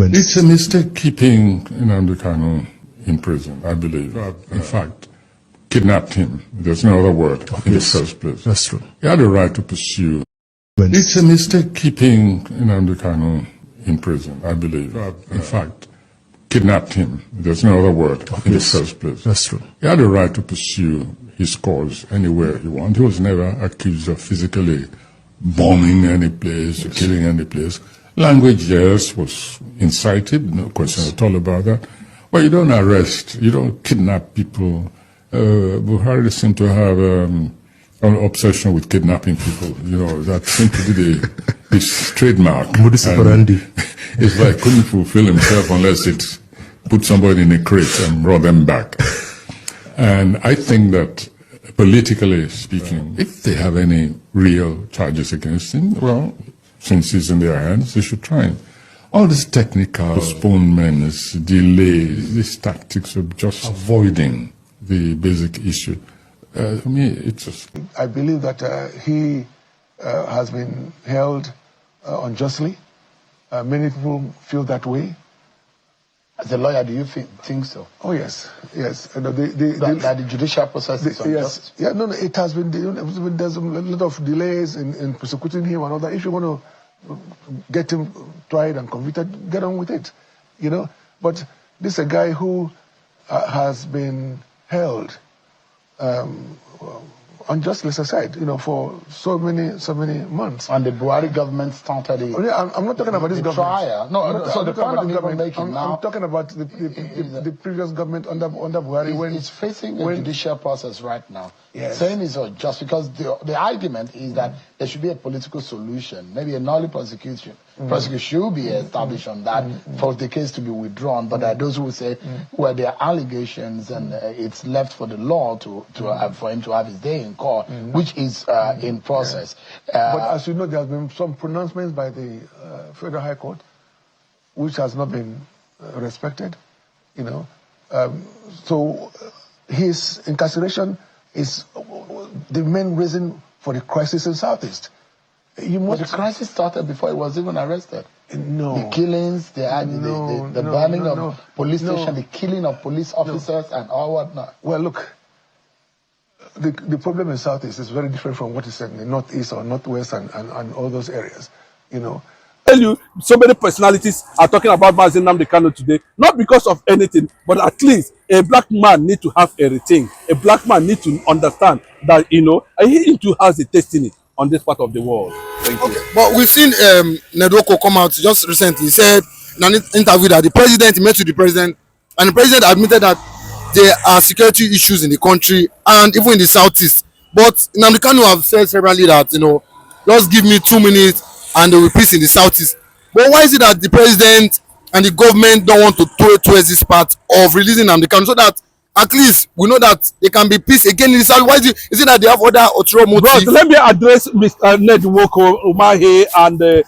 It's a mistake keeping Nnamdi Kanu in prison, I believe. In fact, kidnapped him. There's no other word in the first place. That's true. He had a right to pursue. It's a mistake keeping Nnamdi Kanu in prison, I believe. In fact, kidnapped him. There's no other word in the first place. That's true. He had a right to pursue his cause anywhere he wanted. He was never accused of physically bombing any place, killing any place. Language, yes, was incited, no question at all about that. Well, you don't arrest, you don't kidnap people. Buhari seemed to have an obsession with kidnapping people. You know, that seemed to be his trademark. Modus operandi. It's like couldn't fulfill himself unless it put somebody in a crate and brought them back. And I think that politically speaking, if they have any real charges against him, well, since he's in their hands, they should try him. All this technical postponements, delays, these tactics of just avoiding the basic issue, I mean, it's just... I believe that he has been held unjustly. Many people feel that way. As a lawyer, do you think so? Oh, yes, yes. That the judicial process is unjust? Yes. Yeah, no, it has been, there's a lot of delays in prosecuting him and all that. If you want to get him tried and convicted, get on with it, you know. But this is a guy who has been held unjustly, as I said, you know, for so many months. And the Buhari government started it. I'm not talking about this government. Trial. No, so the point I'm even making now. I'm talking about the previous government under Buhari when it's facing a judicial process right now. Yes. Saying it's unjust because the argument is that there should be a political solution, maybe a null prosecution. Prosecution should be established on that for the case to be withdrawn. But there are those who will say, well, there are allegations and it's left for the law for him to have his day in court, which is in process. But as you know, there have been some pronouncements by the Federal High Court, which has not been respected, you know. So his incarceration is the main reason for the crisis in Southeast. But the crisis started before he was even arrested. No. The killings, the burning of police station, the killing of police officers and all whatnot. Well, look, the problem in Southeast is very different from what is in the Northeast or Northwest and all those areas, you know. Tell you, so many personalities are talking about Mazi Nnamdi Kanu today, not because of anything, but at least a black man need to have a rethink. A black man need to understand that, you know, he too has a destiny on this part of the world. Thank you. But we've seen Ned Nwoko come out just recently. He said in an interview that the president met with the president, and the president admitted that there are security issues in the country and even in the Southeast. But Nnamdi Kanu have said severally that, you know, just give me 2 minutes and there will be peace in the Southeast. But why is it that the president and the government don't want to tow towards this part of releasing Nnamdi Kanu so that at least we know that there can be peace again in the South? Why is it that they have other ulterior motives? Let me address Mr. Ned Nwoko, Umahi, and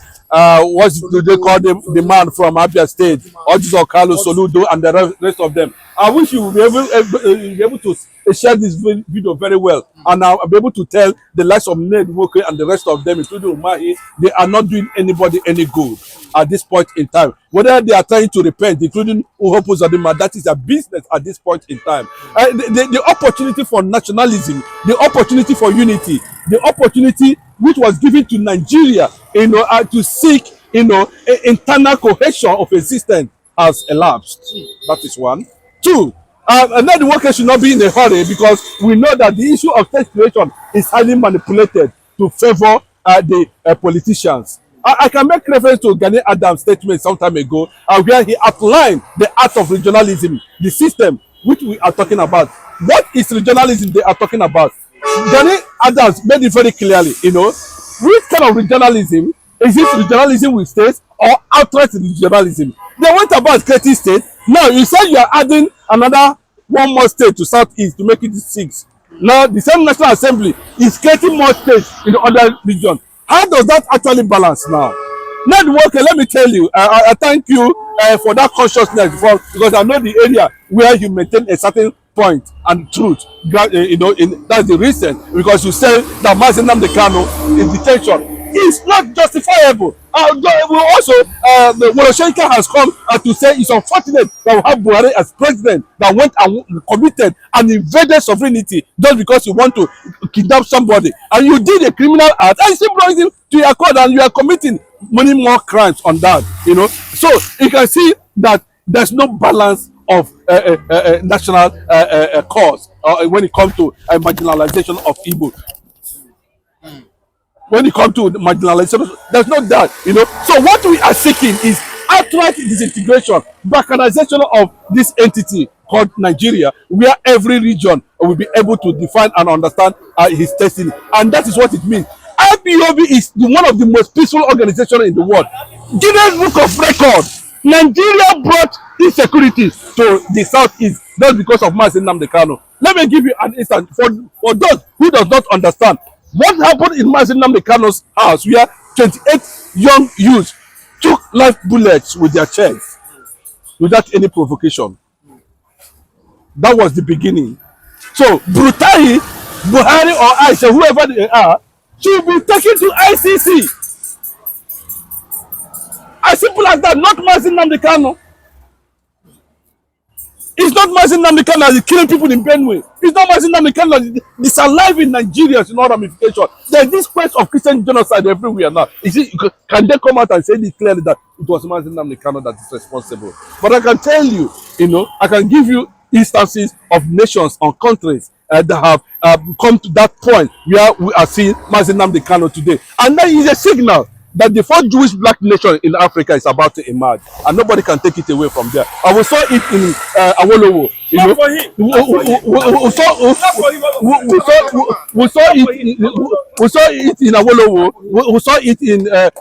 what do they call the man from Abia State, Judicial, Soludo, and the rest of them. I wish you would be able to share this video very well, and I'll be able to tell the likes of Ned Nwoko and the rest of them, including Umahi, they are not doing anybody any good at this point in time. Whether they are trying to repent, including Uzodinma, that is a business at this point in time. The opportunity for nationalism, the opportunity for unity, the opportunity which was given to Nigeria, you know, to seek, you know, internal cohesion of existence has elapsed. That is one. Two, Ned Nwoko should not be in a hurry because we know that the issue of state creation is highly manipulated to favor the politicians. I can make reference to Gani Adams' statement some time ago where he outlined the art of regionalism, the system which we are talking about. What is regionalism they are talking about? Gani Adams made it very clearly, you know, which kind of regionalism? Is it regionalism with states or outright regionalism? They went about creating states. Now you said you are adding another one more state to Southeast to make it 6. Now the same National Assembly is creating more states in the other region. How does that actually balance now? Ned Nwoko, let me tell you, I thank you for that consciousness because I know the area where you maintain a certain point and truth. You know, that's the reason, because you say that Mazi Nnamdi Kanu in detention is not justifiable. We also, Soyinka has come to say it's unfortunate that we have Buhari as president that went and committed and invaded sovereignty just because you want to kidnap somebody, and you did a criminal act, and you still brought him to your court, and you are committing many more crimes on that. So you can see that there's no balance of national cause when it comes to marginalization of Igbo. When it comes to marginalization, there's no doubt, So what we are seeking is outright disintegration, balkanization of this entity called Nigeria, where every region will be able to define and understand his destiny. And that is what it means. IPOB is one of the most peaceful organizations in the world. Guinness Book of Records. Nigeria brought insecurity to the southeast just because of Mazi Nnamdi Kanu. Let me give you an instance for those who does not understand. What happened in Mazi Nnamdi Kanu's house, where 28 young youths took live bullets with their chests without any provocation? That was the beginning. So, brutally, Buhari or Aisha, whoever they are, should be taken to ICC. As simple as that, not Mazi Nnamdi Kanu. It's not Mazi Nnamdi Kanu that is killing people in Benue. It's not Mazi Nnamdi Kanu that is alive in Nigeria in all ramifications. There's this quest of Christian genocide everywhere now. Can they come out and say it clearly that it was Mazi Nnamdi Kanu that is responsible? But I can tell you, I can give you instances of nations or countries that have come to that point where we are seeing Mazi Nnamdi Kanu today. And that is a signal that the first Jewish black nation in Africa is about to emerge, and nobody can take it away from there. And we saw it in Awolowo. We saw it in Awolowo. We saw it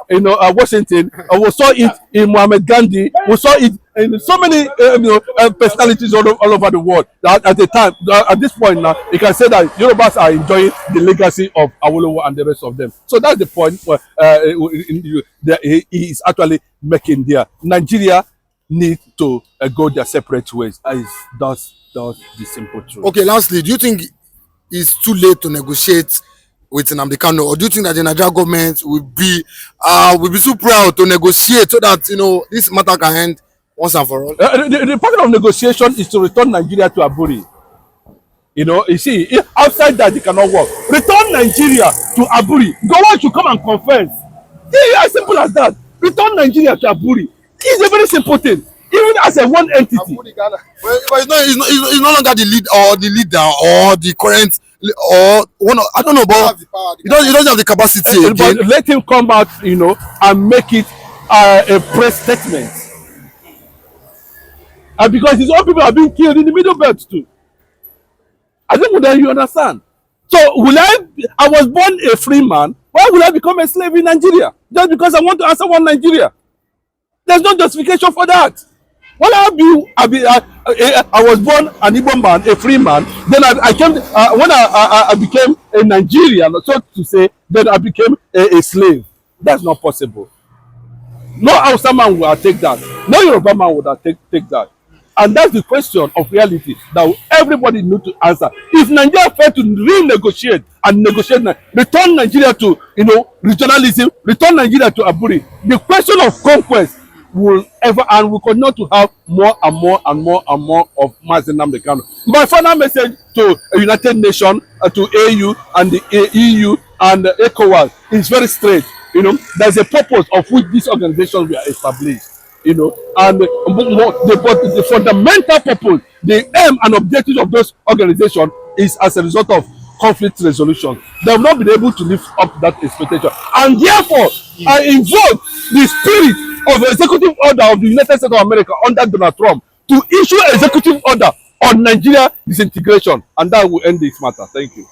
in Washington. We saw it in Muhammad Gandhi. We saw it in so many personalities all over the world. That at the time, at this point now, you can say that Yorubas are enjoying the legacy of Awolowo and the rest of them. So that's the point he is actually making there. Nigeria need to go their separate ways. That's the simple truth. Okay, lastly, do you think it's too late to negotiate with Nnamdi Kanu, or do you think that the Naija government will be so proud to negotiate so that this matter can end once and for all? The part of negotiation is to return Nigeria to Aburi. You see, outside that it cannot work. Return Nigeria to Aburi. Government should come and confess. Yeah, as simple as that. Return Nigeria to Aburi. It's a very simple thing. Even as a one entity. But it's no longer the leader or the current or one. I don't know, but he doesn't have the capacity again. But let him come out, and make it a press statement. And because his own people are being killed in the Middle Belt too. I think that you understand. So I was born a free man. Why will I become a slave in Nigeria? Just because I want to answer one Nigeria. There's no justification for that. When I was born an Igbo man, a free man, then I came, when I became a Nigerian, so to say, then I became a slave. That's not possible. No Hausa man will take that. No Yoruba man would take that. And that's the question of reality that everybody needs to answer. If Nigeria fails to renegotiate and negotiate, return Nigeria to regionalism, return Nigeria to Aburi, the question of conquest will continue to have more and more and more and more of Mazi Nnamdi Kanu. My final message to United Nations, to AU and the EU and ECOWAS is very straight. There's a purpose of which these organizations were established. And the fundamental purpose, the aim and objective of those organizations is as a result of conflict resolution. They have not been able to live up to that expectation. And therefore, I invoke the spirit of the executive order of the United States of America under Donald Trump to issue an executive order on Nigeria disintegration. And that will end this matter. Thank you.